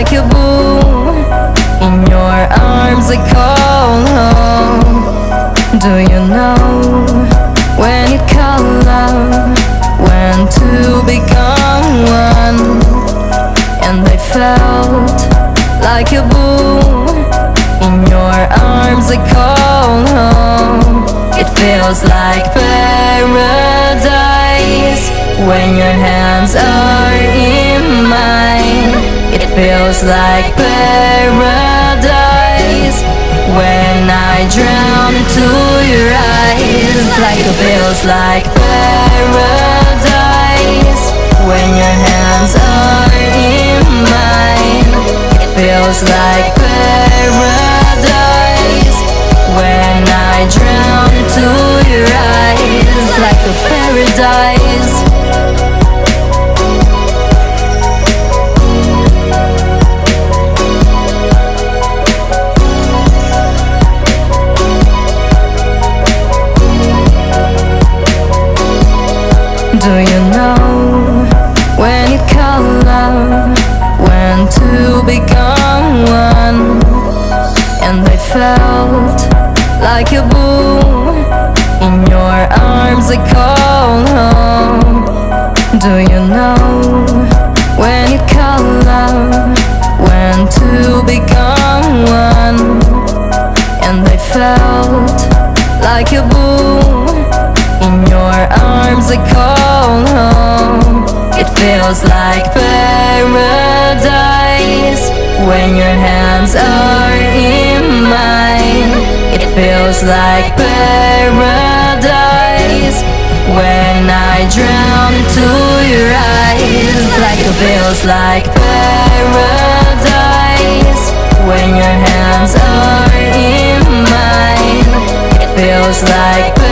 like a boom. In your arms I call home. Do you know when you call love, when two become one? And I felt like a boom. In your arms I call home. It feels like paradise when your hands are in mine. It feels like paradise when I drown into your eyes. Like it feels like paradise when your hands are in mine. It feels like paradise when I drown into your eyes. Like a paradise. Do you know when you call love, when two become one? And I felt like a boom. In your arms I call home. Do you know when you call love, when two become one? And I felt like a boom. In your arms I call home. It feels like paradise when your hands are in mine. It feels like paradise when I drown into your eyes. Like it feels like paradise when your hands are in mine. It feels like paradise